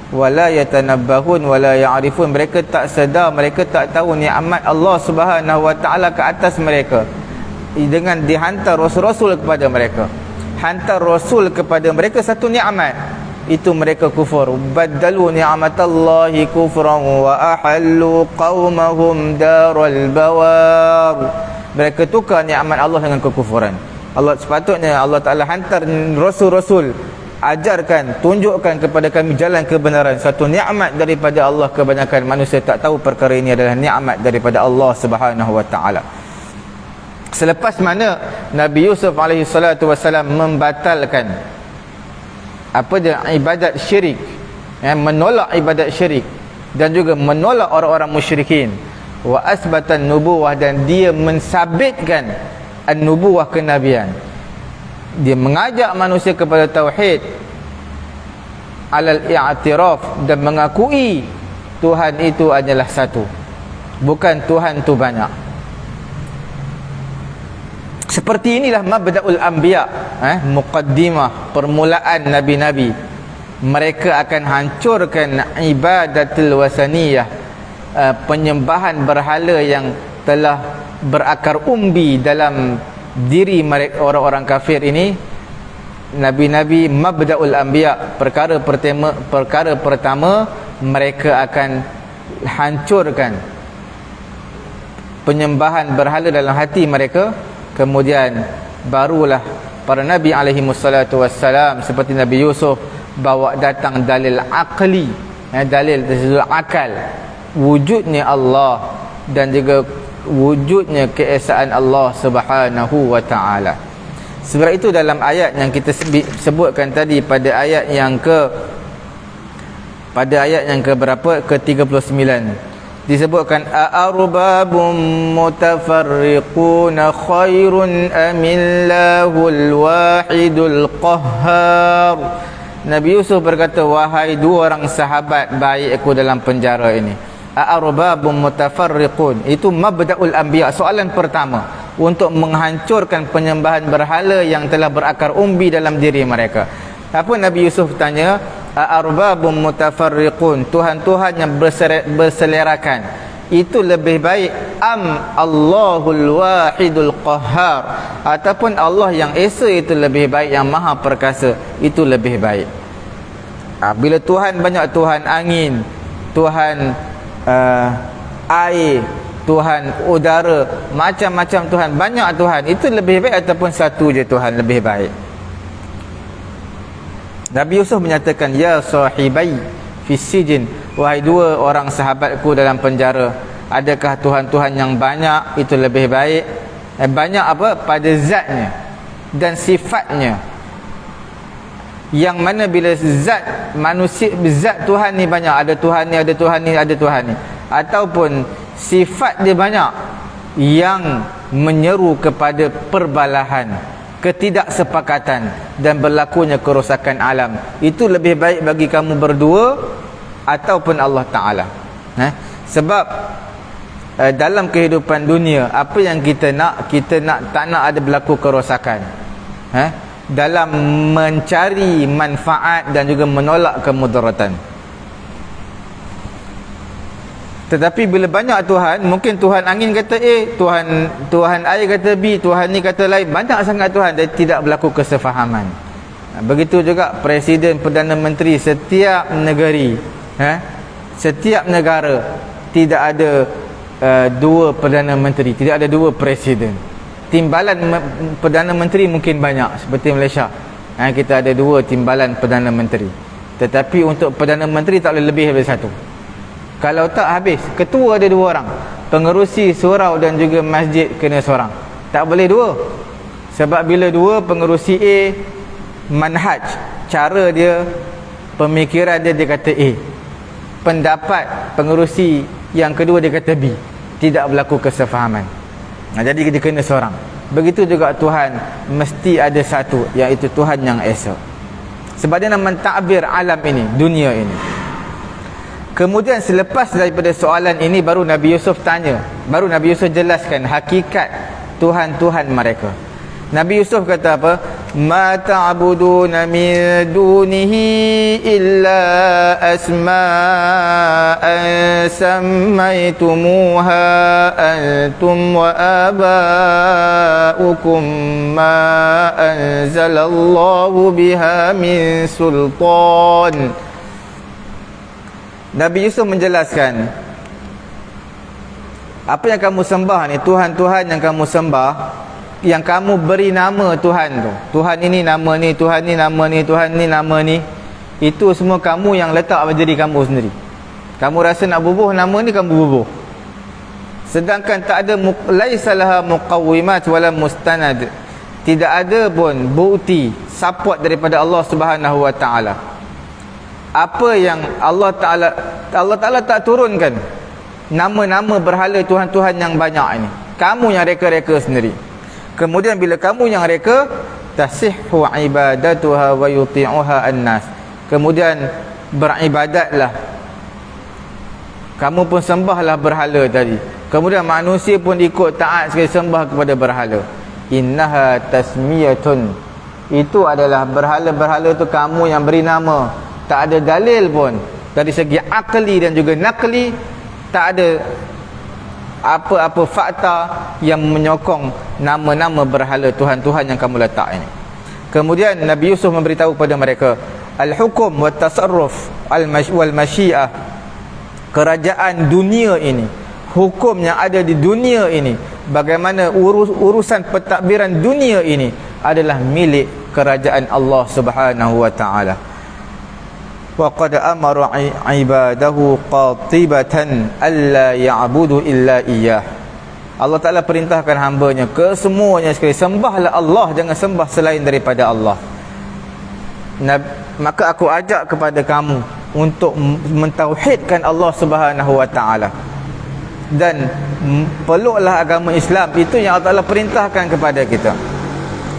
Wala yatanabbahun wala ya'rifun, mereka tak sedar, mereka tak tahu nikmat Allah Subhanahu wa taala ke atas mereka dengan dihantar rasul-rasul kepada mereka. Hantar rasul kepada mereka satu nikmat, itu mereka kufur. Baddalu ni'matallahi kufran wa ahallu qaumahum daral bawar, mereka tukar nikmat Allah dengan kekufuran. Allah sepatutnya Allah Taala hantar rasul-rasul ajarkan, tunjukkan kepada kami jalan kebenaran. Satu nikmat daripada Allah. Kebanyakan manusia tak tahu perkara ini adalah nikmat daripada Allah Subhanahu wa taala. Selepas mana Nabi Yusuf alaihi salatu wasalam membatalkan apa dia, ibadat syirik, menolak ibadat syirik dan juga menolak orang-orang musyrikin, wa asbatan nubuwah, dan dia mensabitkan an-nubuwah, kenabian. Dia mengajak manusia kepada tauhid alal i'tiraf, dan mengakui Tuhan itu adalah satu, bukan Tuhan tu banyak. Seperti inilah mabda'ul anbiya, muqaddimah, permulaan nabi-nabi. Mereka akan hancurkan ibadatul wasaniyah, penyembahan berhala yang telah berakar umbi dalam diri mereka, orang-orang kafir ini. Nabi-nabi, mabda'ul anbiya, perkara pertama mereka akan hancurkan penyembahan berhala dalam hati mereka. Kemudian barulah para nabi alaihi wassalatu wassalam seperti Nabi Yusuf bawa datang dalil akli, dalil dari akal, wujudnya Allah dan juga wujudnya keesaan Allah Subhanahu wa taala. Sebab itu dalam ayat yang kita sebutkan tadi, pada ayat yang ke berapa, ke-39, disebutkan a'arbabum mutafarriquna khairun amillahul wahidul qahhar. Nabi Yusuf berkata, wahai dua orang sahabat baik aku dalam penjara ini, a'arbabum mutafarriqun, itu mabda'ul anbiya, soalan pertama untuk menghancurkan penyembahan berhala yang telah berakar umbi dalam diri mereka. Apa Nabi Yusuf tanya? A'arbabum mutafarriqun, Tuhan-Tuhan yang berselerakan itu lebih baik, am Allahul wahidul qahhar, ataupun Allah yang esa itu lebih baik, yang maha perkasa itu lebih baik. Bila Tuhan banyak, Tuhan angin, Tuhan air, Tuhan udara, macam-macam Tuhan, banyak Tuhan, itu lebih baik ataupun satu je Tuhan lebih baik? Nabi Yusuf menyatakan, ya sahibai fis sijn, wahai dua orang sahabatku dalam penjara, adakah Tuhan-Tuhan yang banyak itu lebih baik? Banyak apa? Pada zatnya dan sifatnya, yang mana bila zat manusia, zat Tuhan ni banyak, ada Tuhan ni, ada Tuhan ni, ada Tuhan ni, ataupun sifat dia banyak yang menyeru kepada perbalahan, ketidaksepakatan dan berlakunya kerosakan alam, itu lebih baik bagi kamu berdua ataupun Allah Ta'ala. Sebab dalam kehidupan dunia, apa yang kita nak tak nak ada berlaku kerosakan, dalam mencari manfaat dan juga menolak kemudaratan. Tetapi bila banyak Tuhan, mungkin Tuhan angin kata A, Tuhan air kata B, Tuhan ni kata lain, banyak sangat Tuhan, dan tidak berlaku kesefahaman. Begitu juga Presiden, Perdana Menteri setiap negeri, setiap negara tidak ada dua Perdana Menteri, tidak ada dua Presiden. Timbalan Perdana Menteri mungkin banyak, seperti Malaysia, kita ada dua timbalan Perdana Menteri. Tetapi untuk Perdana Menteri tak boleh lebih daripada satu. Kalau tak habis, ketua ada dua orang, pengerusi surau dan juga masjid kena seorang, tak boleh dua. Sebab bila dua, pengerusi A manhaj, cara dia, pemikiran dia kata A, pendapat pengerusi yang kedua dia kata B, tidak berlaku kesefahaman. Jadi dia kena seorang. Begitu juga Tuhan mesti ada satu, iaitu Tuhan yang esa. Sebab dia nak mentadbir alam ini, dunia ini. Kemudian selepas daripada soalan ini, baru Nabi Yusuf tanya, baru Nabi Yusuf jelaskan hakikat Tuhan-Tuhan mereka. Nabi Yusuf kata apa? Ma ta'buduna min dunihi illa asma'an sammaytumuha antum wa aba'ukum ma anzalallahu biha min sultan. Nabi Yusuf menjelaskan, apa yang kamu sembah ni, Tuhan-Tuhan yang kamu sembah, yang kamu beri nama Tuhan tu, Tuhan ini nama ni, Tuhan ni nama ni, Tuhan ni nama ni, itu semua kamu yang letak pada diri kamu sendiri. Kamu rasa nak bubuh nama ni, kamu bubuh. Sedangkan tak ada laisa laha muqawwimat wala mustanad. Tidak ada pun bukti support daripada Allah Subhanahu wa taala. Apa yang Allah Taala tak turunkan nama-nama berhala tuhan-tuhan yang banyak ini. Kamu yang reka-reka sendiri. Kemudian bila kamu yang reka, tasihhu ibadatuha wa yuti'uha an-nas. Kemudian beribadatlah. Kamu pun sembahlah berhala tadi. Kemudian manusia pun ikut taat sekali sembah kepada berhala. Innaha tasmiyatun. Itu adalah berhala-berhala tu kamu yang beri nama. Tak ada dalil pun dari segi akli dan juga nakli, tak ada apa-apa fakta yang menyokong nama-nama berhala tuhan-tuhan yang kamu letak ini. Kemudian Nabi Yusuf memberitahu kepada mereka, al-hukum wa tasarruf wal masyiah, kerajaan dunia ini, hukum yang ada di dunia ini, bagaimana urusan pentadbiran dunia ini adalah milik kerajaan Allah Subhanahu wa taala. Wa qad amara ibadahu qatibatan alla ya'budu illa iyyah. Allah Taala perintahkan hamba-Nya kesemuanya sekali, sembahlah Allah, jangan sembah selain daripada Allah. Maka aku ajak kepada kamu untuk mentauhidkan Allah Subhanahu wa taala, dan peluklah agama Islam. Itu yang Allah Taala perintahkan kepada kita.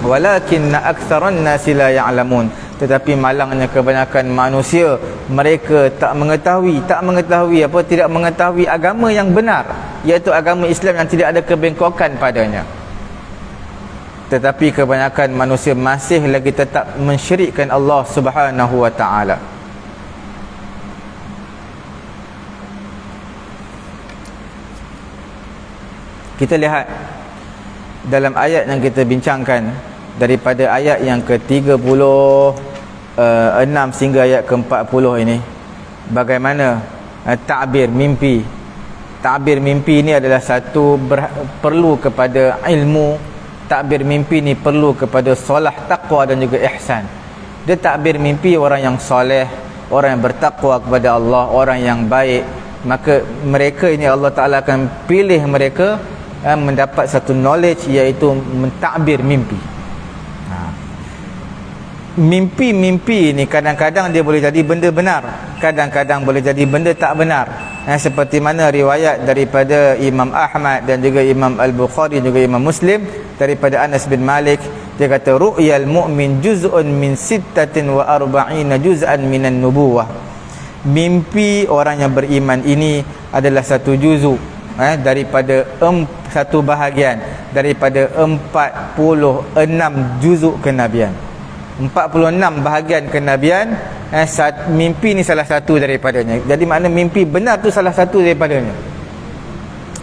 Walakinna aktsaran nasi la ya'lamun. Tetapi malangnya kebanyakan manusia, mereka tidak mengetahui agama yang benar, iaitu agama Islam yang tidak ada kebengkokan padanya. Tetapi kebanyakan manusia masih lagi tetap mensyirikkan Allah Subhanahu wa taala. Kita lihat dalam ayat yang kita bincangkan, daripada ayat yang ke-36 sehingga ayat ke-40 ini, bagaimana ta'bir mimpi. Ta'bir mimpi ini adalah satu perlu kepada ilmu. Ta'bir mimpi ini perlu kepada solah, taqwa dan juga ihsan. Dia ta'bir mimpi orang yang soleh, orang yang bertakwa kepada Allah, orang yang baik. Maka mereka ini Allah Ta'ala akan pilih mereka mendapat satu knowledge, iaitu mentakbir mimpi. Mimpi-mimpi ni kadang-kadang dia boleh jadi benda benar, kadang-kadang boleh jadi benda tak benar. Seperti mana riwayat daripada Imam Ahmad dan juga Imam Al-Bukhari juga Imam Muslim daripada Anas bin Malik, dia kata ru'yal mu'min juz'un min 46 juz'an minan nubuwah. Mimpi orang yang beriman ini adalah satu juzuk, daripada satu bahagian daripada 46 juzuk kenabian. 46 bahagian kenabian, mimpi ni salah satu daripadanya. Jadi makna mimpi benar tu salah satu daripadanya.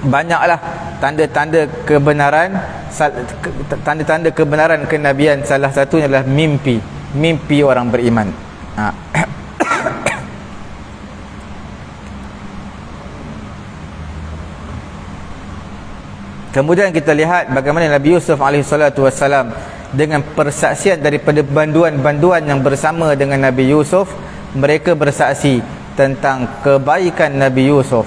Banyaklah tanda-tanda kebenaran, tanda-tanda kebenaran kenabian, salah satunya adalah mimpi orang beriman. Kemudian kita lihat bagaimana Nabi Yusuf alaihissalam dengan persaksian daripada banduan-banduan yang bersama dengan Nabi Yusuf, mereka bersaksi tentang kebaikan Nabi Yusuf.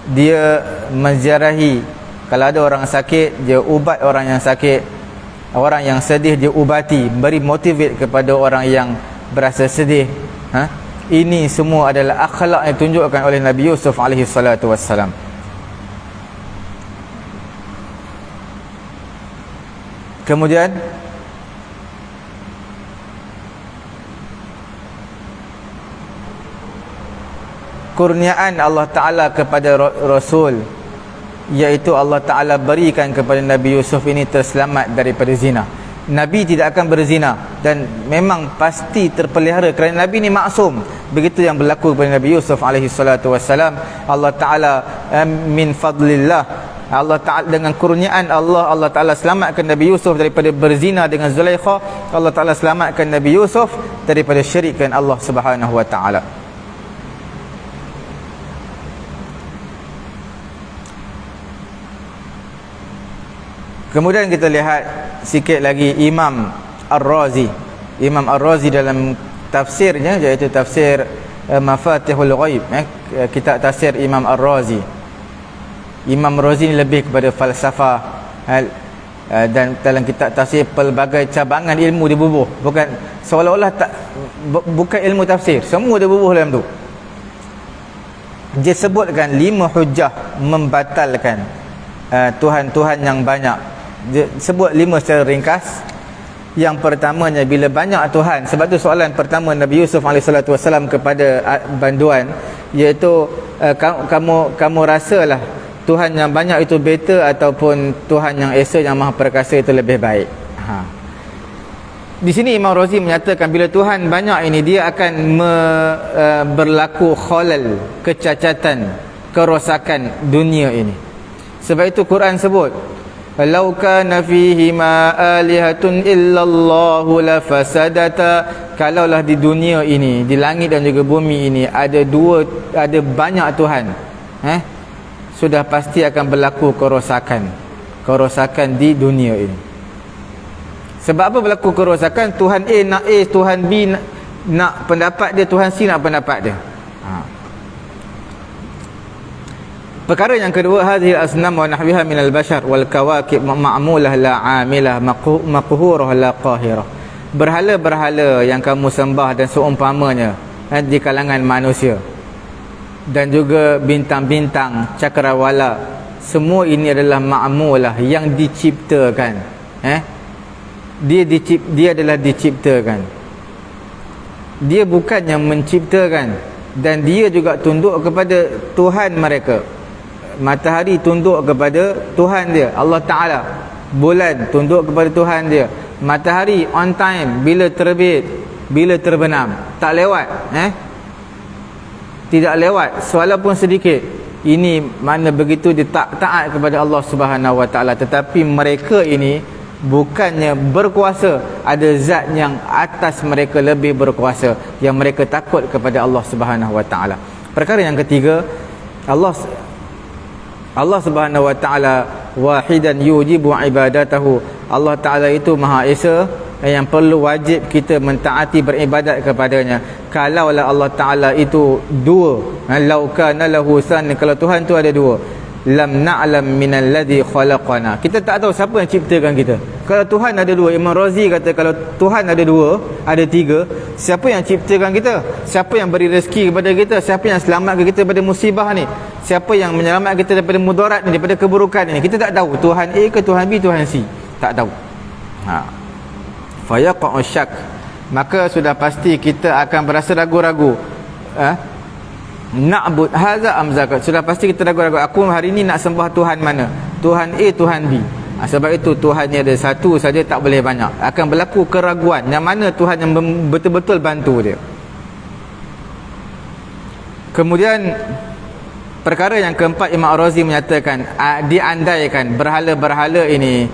Dia menziarahi, kalau ada orang sakit dia ubat orang yang sakit, orang yang sedih dia ubati, beri motivate kepada orang yang berasa sedih. Ini semua adalah akhlak yang ditunjukkan oleh Nabi Yusuf alaihi salatu wassalam. Kemudian kurniaan Allah Ta'ala kepada Rasul, iaitu Allah Ta'ala berikan kepada Nabi Yusuf ini terselamat daripada zina. Nabi tidak akan berzina, dan memang pasti terpelihara kerana Nabi ini maksum. Begitu yang berlaku kepada Nabi Yusuf alaihi salatu wassalam. Allah Ta'ala min fadlillah, Allah Ta'ala dengan kurniaan Allah Ta'ala selamatkan Nabi Yusuf daripada berzina dengan Zulaikha. Allah Ta'ala selamatkan Nabi Yusuf daripada syirikkan Allah Subhanahu wa Ta'ala. Kemudian kita lihat sikit lagi Imam Ar-Razi. Imam Ar-Razi dalam tafsirnya, iaitu tafsir Mafatihul Ghaib, kitab tafsir Imam Ar-Razi. Imam Ar-Razi ni lebih kepada falsafah, dan dalam kitab tafsir pelbagai cabangan ilmu dibubuh, bukan seolah-olah bukan ilmu tafsir, semua dibubuh dalam tu. Dia sebutkan 5 hujah membatalkan Tuhan-Tuhan yang banyak. Dia sebut 5 secara ringkas. Yang pertamanya, bila banyak Tuhan. Sebab tu soalan pertama Nabi Yusuf AS kepada banduan, iaitu kamu rasalah Tuhan yang banyak itu better ataupun Tuhan yang esa, yang maha perkasa itu lebih baik. Di sini Imam Razi menyatakan bila Tuhan banyak ini, dia akan berlaku khalal, kecacatan, kerosakan dunia ini. Sebab itu Quran sebut, "Lau kana fihi ma alihatun illallahu lafasadata." Kalaulah di dunia ini, di langit dan juga bumi ini ada banyak Tuhan, sudah pasti akan berlaku kerosakan di dunia ini. Sebab apa berlaku kerosakan? Tuhan A nak A, Tuhan B nak pendapat dia, Tuhan C nak pendapat dia. Perkara yang kedua, hadhihi al-asnam wa nahwiha min al-bashar wal kawakib ma'mulah la 'amilah maqhurah la qahirah. Berhala-berhala yang kamu sembah dan seumpamanya di kalangan manusia, dan juga bintang-bintang, cakrawala, semua ini adalah ma'mulah, yang diciptakan. Dia adalah diciptakan. Dia bukan yang menciptakan. Dan dia juga tunduk kepada Tuhan mereka. Matahari tunduk kepada Tuhan dia, Allah Ta'ala. Bulan tunduk kepada Tuhan dia. Matahari on time, bila terbit, bila terbenam, tak lewat, tidak lewat walaupun sedikit. Ini mana begitu dia taat kepada Allah Subhanahu Wa Ta'ala. Tetapi mereka ini bukannya berkuasa, ada zat yang atas mereka, lebih berkuasa, yang mereka takut kepada Allah Subhanahu Wa Ta'ala. Perkara yang ketiga, Allah Subhanahu Wa Ta'ala wahidan yujibu ibadatahu. Allah Ta'ala itu Maha Esa, yang perlu wajib kita mentaati, beribadat kepadanya. Kalaulah Allah Ta'ala itu dua, lau kana lahu san, kalau Tuhan tu ada dua, lam na'lam minal ladzi khalaqana, kita tak tahu siapa yang ciptakan kita. Kalau Tuhan ada dua, Imam Razi kata kalau Tuhan ada dua, ada tiga, siapa yang ciptakan kita? Siapa yang beri rezeki kepada kita? Siapa yang selamatkan kita daripada musibah ni? Siapa yang menyelamatkan kita daripada mudarat ni, daripada keburukan ni? Kita tak tahu. Tuhan A ke Tuhan B, Tuhan C? Tak tahu. Fa yaqa'u syak, maka sudah pasti kita akan berasa ragu-ragu. Na'bud hadza am zakat, sudah pasti kita ragu-ragu, aku hari ni nak sembah Tuhan mana? Tuhan A, Tuhan B. Sebab itu Tuhannya ada satu saja, tak boleh banyak. Akan berlaku keraguan, yang mana Tuhan yang betul-betul bantu dia. Kemudian perkara yang keempat, Imam Ar-Razi menyatakan diandaikan berhala-berhala ini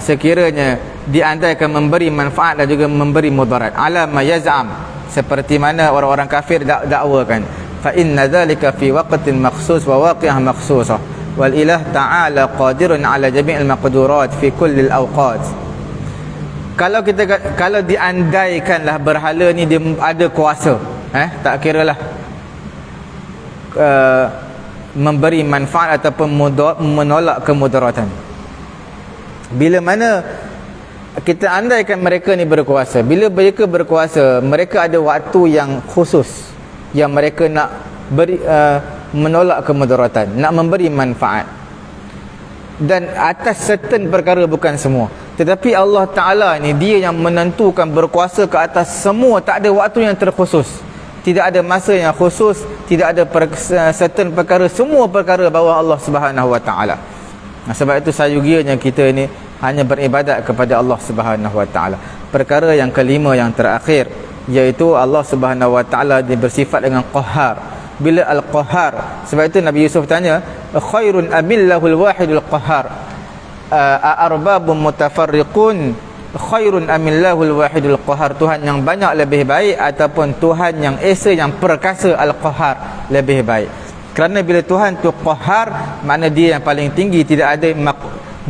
sekiranya diandaikan memberi manfaat dan juga memberi mudarat, ala ma yaz'am, seperti mana orang-orang kafir dakwakan, fa inna dzalika fi waqtin makhsus wa waqi'ah makhsusah wal ilah ta'ala qadirun ala jami'il maqdurat fi kulli al-awqat. Kalau diandaikanlah berhala ni dia ada kuasa, tak kiralah memberi manfaat ataupun menolak kemudaratan. Bila mana kita andaikan mereka ni berkuasa, bila mereka berkuasa, mereka ada waktu yang khusus yang mereka nak beri, menolak kemudaratan, nak memberi manfaat, dan atas certain perkara, bukan semua. Tetapi Allah Ta'ala ni dia yang menentukan, berkuasa ke atas semua, tak ada waktu yang terkhusus, tidak ada masa yang khusus, tidak ada certain perkara, semua perkara bawah Allah Subhanahu Wa Ta'ala. Sebab itu sayugianya kita ni hanya beribadat kepada Allah Subhanahu Wa Ta'ala. Perkara yang kelima, yang terakhir, iaitu Allah Subhanahu Wa Ta'ala dia bersifat dengan qahar. Bila al-qahar, sebab itu Nabi Yusuf tanya, khairun amillahul wahidul qahar a'arbabun mutafarriqun khairun amillahul wahidul qahar, Tuhan yang banyak lebih baik ataupun Tuhan yang esa, yang perkasa, al-qahar, lebih baik. Kerana bila Tuhan tu qahar, makna dia yang paling tinggi, tidak ada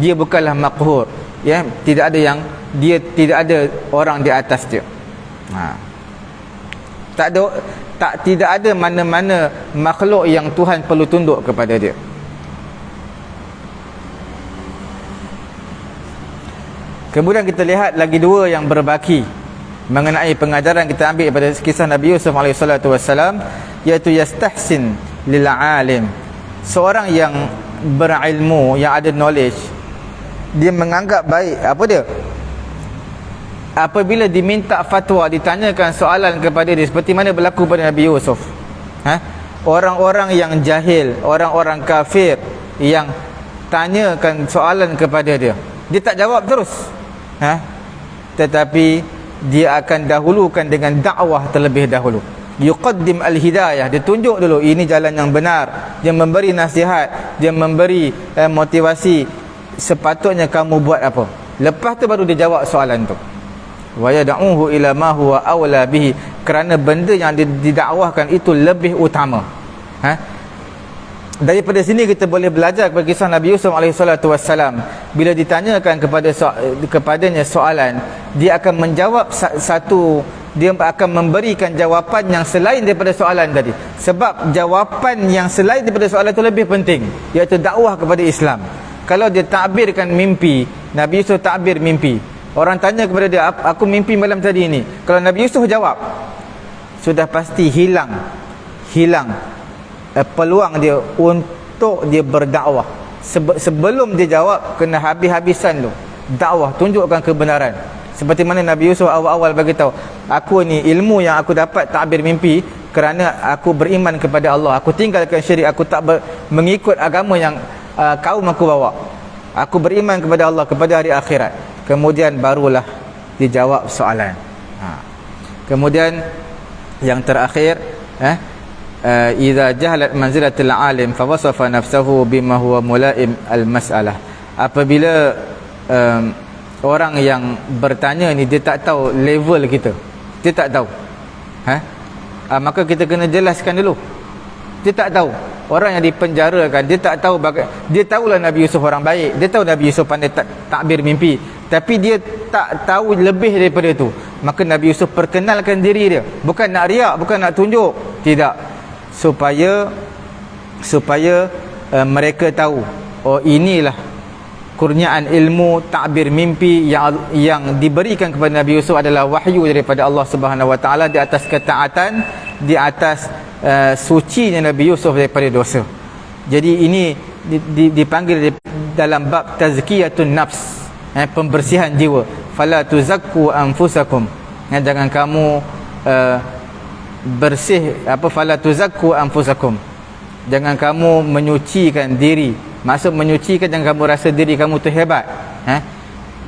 dia bukanlah maqhur, ya, tidak ada orang di atas dia. Tidak ada mana-mana makhluk yang Tuhan perlu tunduk kepada dia. Kemudian kita lihat lagi dua yang berbaki mengenai pengajaran kita ambil daripada kisah Nabi Yusuf AS, iaitu yastahsin lil alim. Seorang yang berilmu, yang ada knowledge, dia menganggap baik apa dia? Apabila diminta fatwa, ditanyakan soalan kepada dia, seperti mana berlaku pada Nabi Yusuf. Orang-orang yang jahil, orang-orang kafir yang tanyakan soalan kepada dia, dia tak jawab terus, tetapi dia akan dahulukan dengan dakwah terlebih dahulu. Yuqaddim al-hidayah, dia tunjuk dulu ini jalan yang benar, dia memberi nasihat, dia memberi motivasi, sepatutnya kamu buat apa. Lepas tu baru dia jawab soalan tu. Wa yad'uhu ila ma huwa awla bihi, kerana benda yang didakwahkan itu lebih utama. Daripada sini kita boleh belajar kepada kisah Nabi Yusuf AS. Bila ditanyakan kepadanya soalan, dia akan menjawab dia akan memberikan jawapan yang selain daripada soalan tadi. Sebab jawapan yang selain daripada soalan itu lebih penting, iaitu dakwah kepada Islam. Kalau dia takbirkan mimpi, Nabi Yusuf takbir mimpi, orang tanya kepada dia, aku mimpi malam tadi ini. Kalau Nabi Yusuf jawab, sudah pasti hilang peluang dia untuk dia berdakwah. Sebelum dia jawab, kena habis-habisan tu dakwah, tunjukkan kebenaran. Seperti mana Nabi Yusuf awal-awal bagi tahu, aku ni ilmu yang aku dapat takbir mimpi kerana aku beriman kepada Allah, aku tinggalkan syirik, aku tak mengikut agama yang kaum aku bawa, aku beriman kepada Allah, kepada hari akhirat. Kemudian barulah dijawab soalan. Kemudian yang terakhir, idza jahalat manzilatul alim fa wasafa nafsuhu bima huwa mulaim al-mas'alah. Apabila orang yang bertanya ni dia tak tahu level kita, dia tak tahu, maka kita kena jelaskan dulu. Dia tak tahu. Orang yang dipenjarakan, dia tak tahu dia tahulah Nabi Yusuf orang baik, dia tahu Nabi Yusuf pandai takbir mimpi, tapi dia tak tahu lebih daripada itu. Maka Nabi Yusuf perkenalkan diri dia, bukan nak riak, bukan nak tunjuk, tidak, supaya mereka tahu, oh inilah kurniaan ilmu takbir mimpi yang diberikan kepada Nabi Yusuf adalah wahyu daripada Allah Subhanahu Wa Taala, di atas ketaatan, di atas sucinya Nabi Yusuf daripada dosa. Jadi ini dipanggil dalam bab tazkiyatun nafs, pembersihan jiwa. Fala tuzakku anfusakum, jangan kamu bersih, fala tuzakku anfusakum, jangan kamu menyucikan diri. Maksud menyucikan, jangan kamu rasa diri kamu tu hebat.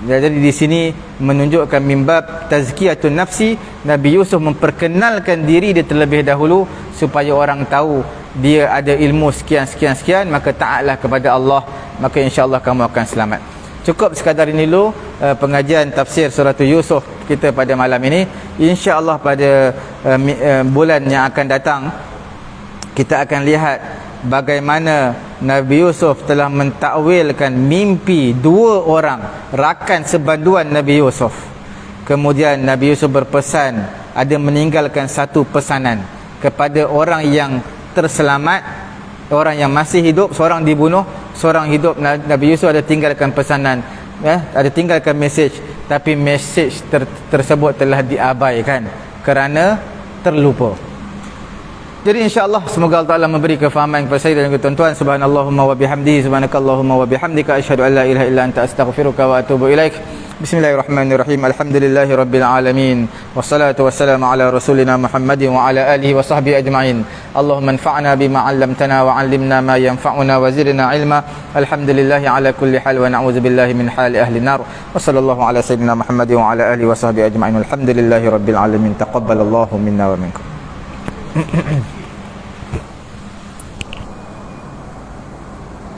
Jadi di sini menunjukkan mimbab tazkiyatun nafsi, Nabi Yusuf memperkenalkan diri dia terlebih dahulu supaya orang tahu dia ada ilmu sekian, maka taatlah kepada Allah, maka insya-Allah kamu akan selamat. Cukup sekadar ini dulu pengajian tafsir surah Yusuf kita pada malam ini. Insya-Allah pada bulan yang akan datang kita akan lihat bagaimana Nabi Yusuf telah mentakwilkan mimpi dua orang rakan sebanduan Nabi Yusuf. Kemudian Nabi Yusuf berpesan, ada meninggalkan satu pesanan kepada orang yang terselamat, orang yang masih hidup, seorang dibunuh, seorang hidup. Nabi Yusuf ada tinggalkan pesanan, ada tinggalkan mesej, tapi mesej tersebut telah diabaikan kerana terlupa. Jadi insya-Allah semoga Allah Taala memberi kefahaman kepada saya dan juga tuan-tuan. Subhanallahumma wa bihamdihi, subhanakallahumma wa bihamdika, asyhadu an la ilaha illa anta, astaghfiruka wa atubu ilaik. Bismillahirrahmanirrahim. Alhamdulillahirabbil alamin. Wassalatu wassalamu ala rasulina Muhammadin wa ala alihi wa sahbihi ajma'in. Allahumma anfa'na bima 'allamtana wa 'allimna ma yanfa'una wa zidna ilma. Alhamdulillahi ala kulli hal wa na'udzubillahi min hali ahli nar. Wa sallallahu ala sayyidina Muhammadin wa ala alihi wa sahbihi ajma'in. Alhamdulillahirabbil alamin. Taqabbalallahu minna wa minkum.